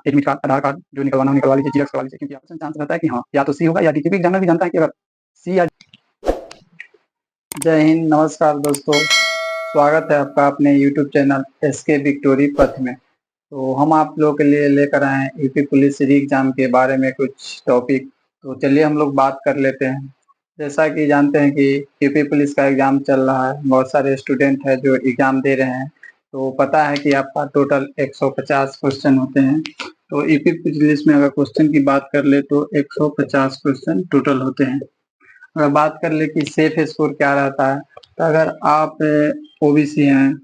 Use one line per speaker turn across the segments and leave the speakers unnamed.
Admit card, आधार card जो निकलवाना हो निकलवा लीजिए, जीरोक्स करवा लीजिए, क्योंकि आपका चांस रहता है कि हाँ या तो सी होगा या डी, क्योंकि एग्जामिनर भी जानता है कि अगर सी या। जय हिंद, नमस्कार दोस्तों, स्वागत है आपका अपने यूट्यूब चैनल एसके विक्टोरी पथ में। तो हम आप लोगों के लिए लेकर आए हैं यूपी पुलिस री एग्जाम के बारे में कुछ टॉपिक। तो चलिए हम लोग बात कर लेते हैं। जैसा कि जानते हैं कि यूपी पुलिस का एग्जाम चल रहा है, बहुत सारे स्टूडेंट हैं जो एग्जाम दे रहे हैं। तो पता है कि आपका टोटल 150 क्वेश्चन होते हैं। तो यूपी पुलिस में अगर क्वेश्चन की बात कर ले तो 150 क्वेश्चन टोटल होते हैं। अगर बात कर ले कि सेफ स्कोर क्या रहता है, तो अगर आप ओबीसी हैं,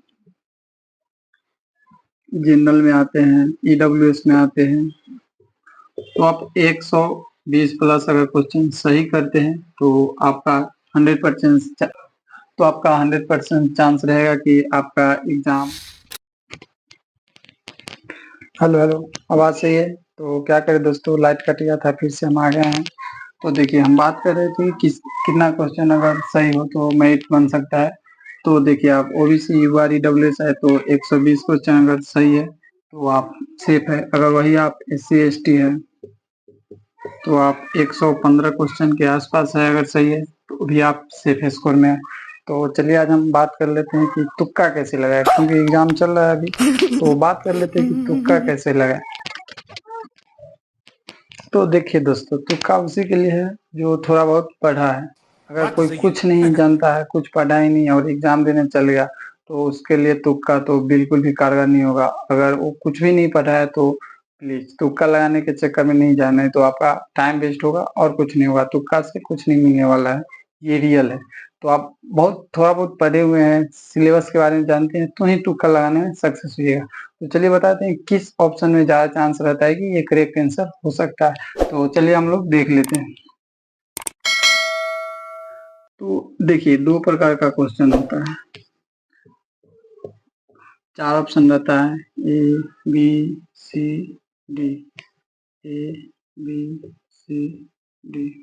जनरल में आते हैं, ईडब्ल्यूएस में आते हैं, तो आप 120 प्लस अगर क्वेश्चन सही करते हैं तो आपका 100% चांस रहेगा कि आपका एग्जाम। हेलो, आवाज सही है? तो क्या करें दोस्तों, लाइट कट गया था, फिर से हम आ गए हैं। तो देखिए, हम बात कर रहे थे कि कितना क्वेश्चन अगर सही हो तो मेरिट बन सकता है। तो देखिए, आप ओबीसी यूआर ईडब्ल्यूएस है तो 120 क्वेश्चन अगर सही है तो आप सेफ है। अगर वही आप एससी एसटी है तो आप 115 क्वेश्चन के आसपास है, अगर सही है तो भी आप सेफ स्कोर में है। तो चलिए आज हम बात कर लेते हैं कि तुक्का कैसे लगाए, क्योंकि एग्जाम चल रहा है अभी। तो बात कर लेते हैं कि तुक्का कैसे लगाए। तो देखिए दोस्तों, तुक्का उसी के लिए है जो थोड़ा बहुत पढ़ा है। अगर कोई कुछ नहीं जानता है, कुछ पढ़ा ही नहीं और एग्जाम देने चल गया, तो उसके लिए तुक्का तो बिल्कुल भी कारगर नहीं होगा। अगर वो कुछ भी नहीं पढ़ा है तो प्लीज तुक्का लगाने के चक्कर में नहीं जाना है, तो आपका टाइम वेस्ट होगा और कुछ नहीं होगा। तुक्का से कुछ नहीं मिलने वाला है, ये रियल है। तो आप थोड़ा बहुत पढ़े हुए हैं, सिलेबस के बारे में जानते हैं, तो ही तुक्का लगाने में सक्सेस होइएगा। तो चलिए बताते हैं किस ऑप्शन में ज्यादा चांस रहता है कि ये करेक्ट आंसर हो सकता है। तो चलिए हम लोग देख लेते हैं। तो देखिए, 2 प्रकार का क्वेश्चन होता है, 4 ऑप्शन रहता है, A B C D, A B C D.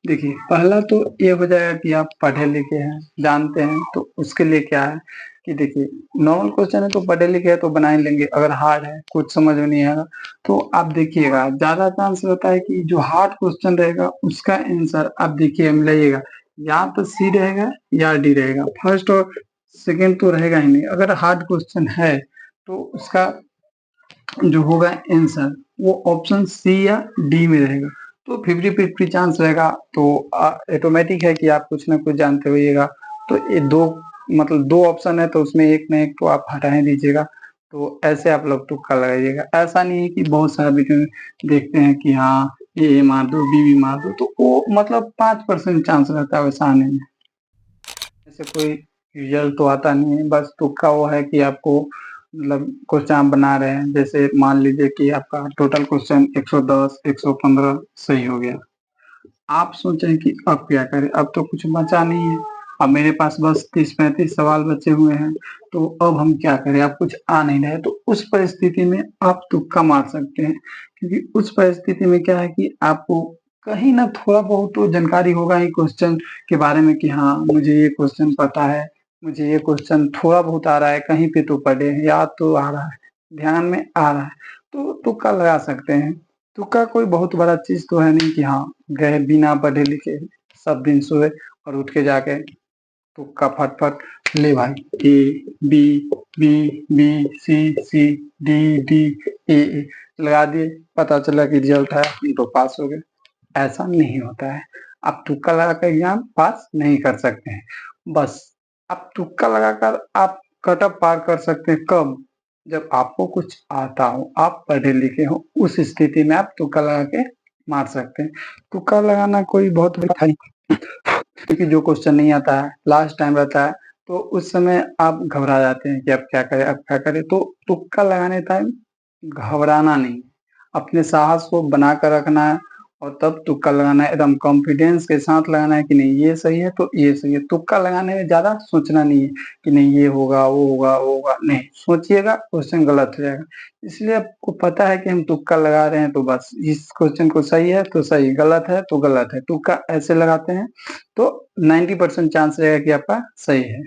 देखिए, पहला तो ये हो जाएगा कि आप पढ़े लिखे हैं, जानते हैं, तो उसके लिए क्या है कि देखिए, नॉर्मल क्वेश्चन है तो पढ़े लिखे है तो बना ही लेंगे। अगर हार्ड है, कुछ समझ में नहीं आएगा, तो आप देखिएगा ज्यादा चांस रहता है कि जो हार्ड क्वेश्चन रहेगा उसका आंसर आप देखिए मिलाइएगा, या तो सी रहेगा या डी रहेगा। फर्स्ट और सेकेंड तो रहेगा ही नहीं। अगर हार्ड क्वेश्चन है तो उसका जो होगा आंसर वो ऑप्शन सी या डी में रहेगा। तो 50-50 चांस रहेगा। तो ऑटोमेटिक है कि आप कुछ ना कुछ जानते होइएगा। तो ये दो ऑप्शन है, तो उसमें एक ना एक तो आप हटा ही दीजिएगा। तो ऐसे आप लोग तुक्का लगाइएगा। ऐसा नहीं है कि बहुत सारा वीडियो में देखते हैं कि हाँ ये मार दो, बी मार दो, तो वो 5% चांस रहता है, वैसा नहीं है। ऐसे कोई रिजल्ट तो आता नहीं है, बस तुक्का वो है कि आपको क्वेश्चन आप बना रहे हैं, जैसे मान लीजिए कि आपका टोटल क्वेश्चन 110, 115 सही हो गया। आप सोचें कि अब क्या करें, अब तो कुछ बचा नहीं है, अब मेरे पास बस 30-35 सवाल बचे हुए हैं, तो अब हम क्या करें, अब कुछ आ नहीं रहा है। तो उस परिस्थिति में आप तुक्का मार सकते हैं, क्योंकि उस परिस्थिति में क्या है कि आपको कहीं ना थोड़ा बहुत तो जानकारी होगा ही क्वेश्चन के बारे में कि हाँ मुझे ये क्वेश्चन पता है, मुझे ये क्वेश्चन थोड़ा बहुत आ रहा है, कहीं पे तो पढ़े हैं, याद तो आ रहा है, ध्यान में आ रहा है, तो तुक्का लगा सकते हैं। तुक्का कोई बहुत बड़ा चीज तो है नहीं कि हाँ गए बिना पढ़े लिखे सब दिन सोए और उठ के जाके तुक्का फटफट ले भाई, A B B B C C D D A लगा दिए, पता चला कि रिजल्ट है तो पास हो गए। ऐसा नहीं होता है। आप तुक्का लगाकर एग्जाम पास नहीं कर सकते हैं। बस आप तुक्का लगाकर आप कट ऑफ पार कर सकते हैं कब, जब आपको कुछ आता हो, आप पढ़े लिखे हो, उस स्थिति में आप तुक्का लगा के मार सकते हैं। तुक्का लगाना कोई बहुत बड़ी बात नहीं, क्योंकि जो क्वेश्चन नहीं आता है, लास्ट टाइम रहता है, तो उस समय आप घबरा जाते हैं कि अब क्या करें, अब क्या करें। तो तुक्का लगाने टाइम घबराना नहीं, अपने साहस को बना कर रखना है और तब तुक्का लगाना है। एकदम कॉन्फिडेंस के साथ लगाना है कि नहीं ये सही है तो ये सही है। तुक्का लगाने में ज्यादा सोचना नहीं है कि नहीं ये होगा वो होगा वो होगा, नहीं सोचिएगा, क्वेश्चन गलत हो जाएगा। इसलिए आपको पता है कि हम तुक्का लगा रहे हैं, तो बस इस क्वेश्चन को सही है तो सही, गलत है तो गलत है। तुक्का ऐसे लगाते हैं तो 90% चांस रहेगा कि आपका सही है।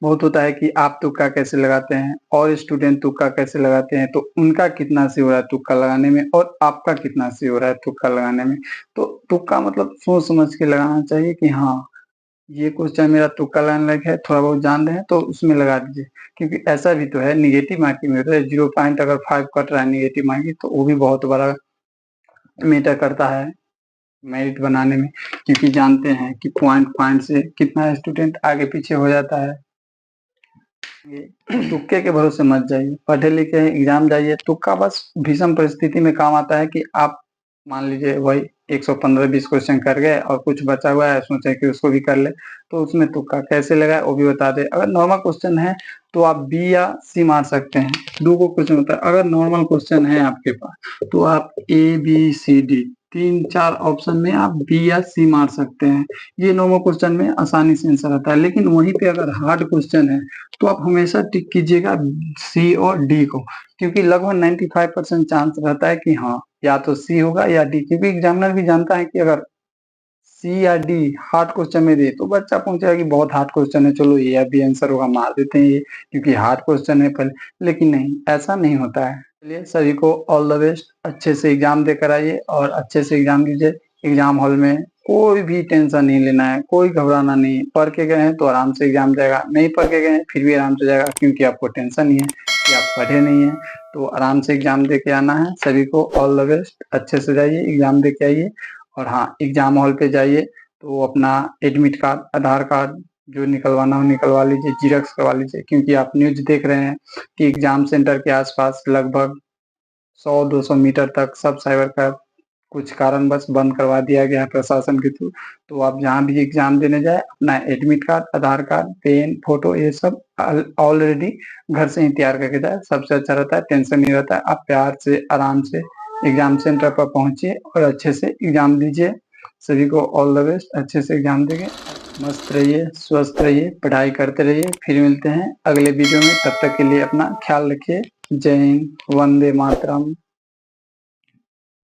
बहुत होता है कि आप तुक्का कैसे लगाते हैं और स्टूडेंट तुक्का कैसे लगाते हैं, तो उनका कितना सही हो रहा है तुक्का लगाने में और आपका कितना सही हो रहा है तुक्का लगाने में। तो तुक्का मतलब सोच समझ के लगाना चाहिए कि हाँ, ये क्वेश्चन मेरा तुक्का लगाने लायक है, थोड़ा बहुत जान रहे हैं तो उसमें लगा दीजिए। क्योंकि ऐसा भी तो है नेगेटिव मार्किंग में तो है 0 पॉइंट अगर 5 कट रहा है नेगेटिव मार्किंग तो वो भी बहुत बड़ा मैटर करता है मेरिट बनाने में। क्योंकि जानते हैं कि पॉइंट से कितना स्टूडेंट आगे पीछे हो जाता है। ये तुक्के के भरोसे मत जाइए, पढ़े लिखे हैं एग्जाम जाइए। तुक्का बस भीषण परिस्थिति में काम आता है कि आप मान लीजिए वही 115-20 क्वेश्चन कर गए और कुछ बचा हुआ है, सोचे कि उसको भी कर ले, तो उसमें तुक्का कैसे लगाए वो भी बता दे। अगर नॉर्मल क्वेश्चन है तो आप बी या सी मार सकते हैं। दो को क्वेश्चन होता है, अगर नॉर्मल क्वेश्चन है आपके पास तो आप A B C D 3-4 option में आप बी या सी मार सकते हैं। ये नॉर्मल क्वेश्चन में आसानी से आंसर आता है। लेकिन वहीं पे अगर हार्ड क्वेश्चन है तो आप हमेशा टिक कीजिएगा सी और डी को, क्योंकि लगभग 95% चांस रहता है कि हाँ या तो सी होगा या डी। क्योंकि एग्जामिनर भी जानता है कि अगर सी या डी हार्ड क्वेश्चन में दे तो बच्चा पहुंचेगा कि बहुत हार्ड क्वेश्चन है, चलो ये अभी आंसर होगा, मार देते हैं ये क्योंकि हार्ड क्वेश्चन है पहले। लेकिन नहीं, ऐसा नहीं होता है। चलिए सभी को ऑल द बेस्ट, अच्छे से एग्जाम देकर आइए और अच्छे से एग्जाम दीजिए। एग्जाम हॉल में कोई भी टेंशन नहीं लेना है, कोई घबराना नहीं है। पढ़ के गए हैं तो आराम से एग्जाम जाएगा, नहीं पढ़ के गए हैं फिर भी आराम से जाएगा, क्योंकि आपको टेंशन नहीं है कि आप पढ़े नहीं है। तो आराम से एग्जाम दे के आना है। सभी को ऑल द बेस्ट, अच्छे से जाइए एग्जाम दे के आइए। और हाँ, एग्जाम हॉल पे जाइए तो अपना एडमिट कार्ड, आधार कार्ड जो निकलवाना हो निकलवा लीजिए, जीरोक्स करवा लीजिए। क्योंकि आप न्यूज देख रहे हैं कि एग्जाम सेंटर के आसपास लगभग 100-200 मीटर तक सब साइबर का कुछ कारणवश बंद करवा दिया गया है प्रशासन के थ्रू। तो आप जहाँ भी एग्जाम देने जाए अपना एडमिट कार्ड, आधार कार्ड, पेन, फोटो ये सब ऑलरेडी घर से ही तैयार करके जाए, सबसे अच्छा रहता है, टेंशन नहीं रहता है। आप प्यार से आराम से एग्जाम सेंटर पर पहुंचिए और अच्छे से एग्जाम दीजिए। सभी को ऑल द बेस्ट, अच्छे से एग्जाम देंगे। मस्त रहिए, स्वस्थ रहिए, पढ़ाई करते रहिए। फिर मिलते हैं अगले वीडियो में, तब तक के लिए अपना ख्याल रखिए। जय हिंद, वंदे मातरम।